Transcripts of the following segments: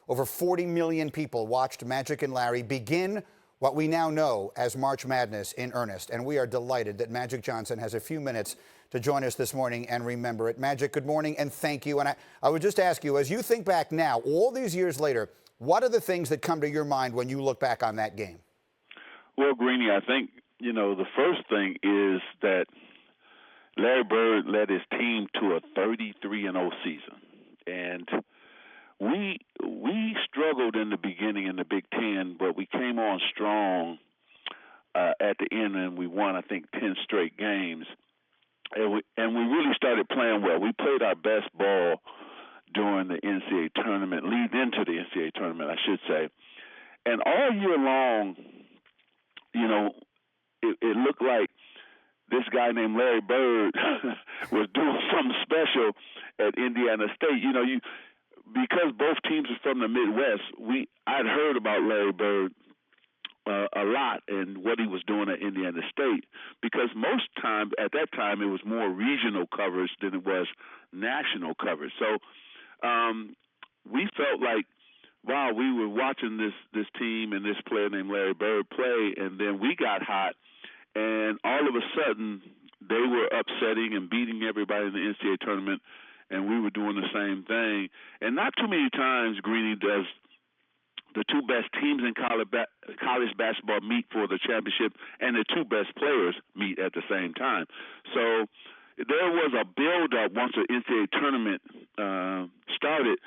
over 40 million people watched Magic and Larry begin what we now know as March Madness in earnest. And we are delighted that Magic Johnson has a few minutes to join us this morning and remember it. Magic, good morning and thank you. And I would just ask you, as you think back now, all these years later, what are the things that come to your mind when you look back on that game? Well, Greeny, I think, the first thing is that Larry Bird led his team to a 33-0 season. And we struggled in the beginning in the Big Ten, but we came on strong at the end, and we won, I think, 10 straight games. And we really started playing well. We played our best ball during the NCAA tournament, lead into the NCAA tournament, I should say. And all year long, it looked like this guy named Larry Bird was doing something special at Indiana State. Because both teams are from the Midwest, I'd heard about Larry Bird a lot and what he was doing at Indiana State, because most time at that time it was more regional coverage than it was national coverage. So we felt like, wow, we were watching this team and this player named Larry Bird play, and then we got hot, and all of a sudden they were upsetting and beating everybody in the NCAA tournament, and we were doing the same thing. And not too many times, Greeny, does the two best teams in college basketball meet for the championship and the two best players meet at the same time. So there was a buildup once the NCAA tournament started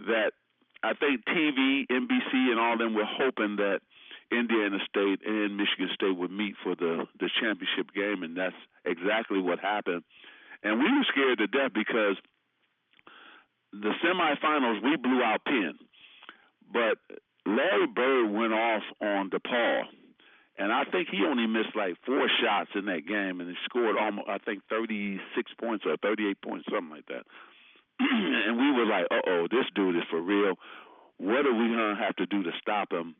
that I think TV, NBC, and all of them were hoping that Indiana State and Michigan State would meet for the championship game, and that's exactly what happened. And we were scared to death because the semifinals, we blew out Penn. But Larry Bird went off on DePaul, and I think he only missed like 4 shots in that game, and he scored almost, I think, 36 points or 38 points, something like that. And we were like, uh-oh, this dude is for real. What are we going to have to do to stop him?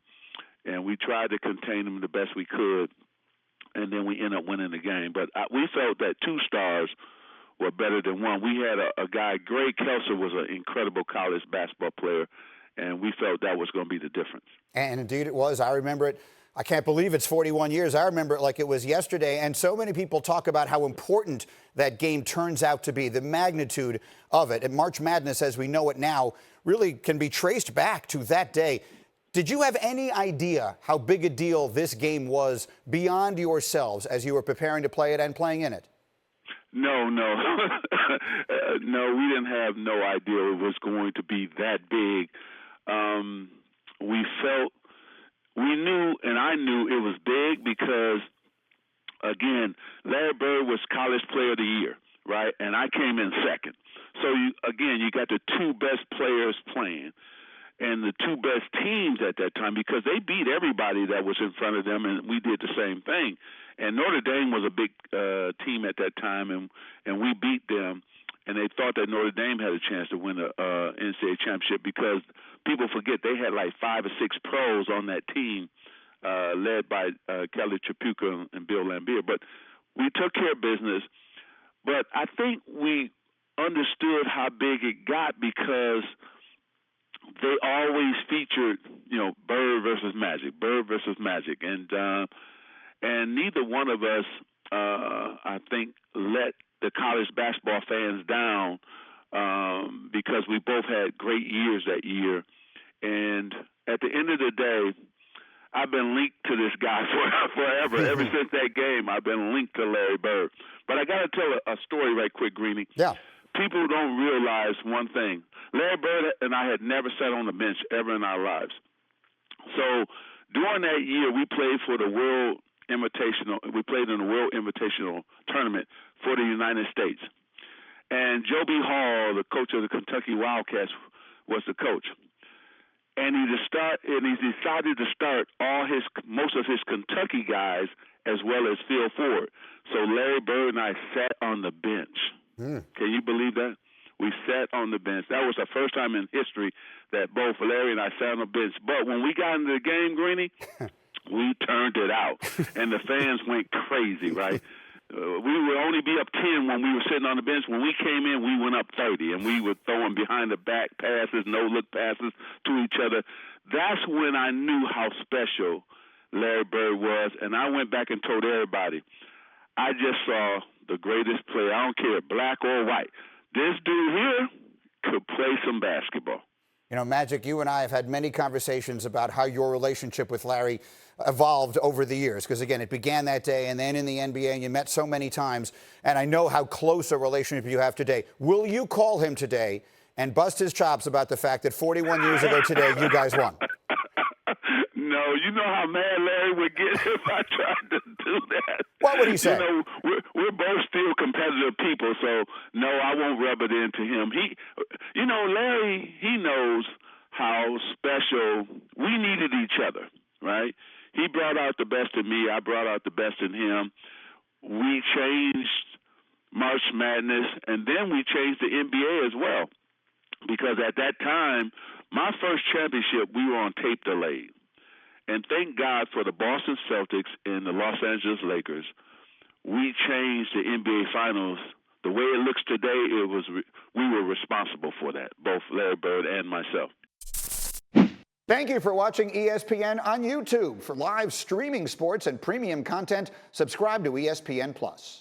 And we tried to contain him the best we could, and then we ended up winning the game. But we felt that 2 stars were better than one. We had a guy, Greg Kelser was an incredible college basketball player, and we felt that was going to be the difference. And indeed it was. I remember it. I can't believe it's 41 years. I remember it like it was yesterday. And so many people talk about how important that game turns out to be, the magnitude of it. And March Madness, as we know it now, really can be traced back to that day. Did you have any idea how big a deal this game was beyond yourselves as you were preparing to play it and playing in it? No. No, we didn't have no idea it was going to be that big. We knew, and I knew it was big because, again, Larry Bird was College Player of the Year, right? And I came in second. So, you got the 2 best players playing and the 2 best teams at that time, because they beat everybody that was in front of them, and we did the same thing. And Notre Dame was a big team at that time, and we beat them. And they thought that Notre Dame had a chance to win the NCAA championship because people forget they had like 5 or 6 pros on that team, led by Kelly Tripucka and Bill Laimbeer. But we took care of business. But I think we understood how big it got because they always featured, Bird versus Magic, and neither one of us, I think, let the college basketball fans down because we both had great years that year. And at the end of the day, I've been linked to this guy forever. Ever since that game, I've been linked to Larry Bird. But I got to tell a story right quick, Greeny. Yeah. People don't realize one thing. Larry Bird and I had never sat on the bench ever in our lives. So during that year, we played for the World Invitational. We played in the World Invitational tournament for the United States. And Joe B. Hall, the coach of the Kentucky Wildcats, was the coach. And he decided to start most of his Kentucky guys as well as Phil Ford. So Larry Bird and I sat on the bench. Can you believe that? We sat on the bench. That was the first time in history that both Larry and I sat on the bench. But when we got into the game, Greeny, we turned it out, and the fans went crazy, right? we would only be up 10 when we were sitting on the bench. When we came in, we went up 30, and we were throwing behind the back passes, no-look passes to each other. That's when I knew how special Larry Bird was, and I went back and told everybody, I just saw the greatest player. I don't care, black or white. This dude here could play some basketball. You know, Magic, you and I have had many conversations about how your relationship with Larry evolved over the years. Because, again, it began that day and then in the NBA, and you met so many times. And I know how close a relationship you have today. Will you call him today and bust his chops about the fact that 41 years ago today you guys won? No, you know how mad Larry would get if I tried to do that. What would he say? You know, we're both still competitive people, so no, I won't rub it into him. Larry, he knows how special we needed each other, right? He brought out the best in me. I brought out the best in him. We changed March Madness, and then we changed the NBA as well, because at that time, my first championship, we were on tape delayed. And thank God for the Boston Celtics and the Los Angeles Lakers. We changed the NBA Finals. The way it looks today, we were responsible for that, both Larry Bird and myself. Thank you for watching ESPN on YouTube. For live streaming sports and premium content, subscribe to ESPN+.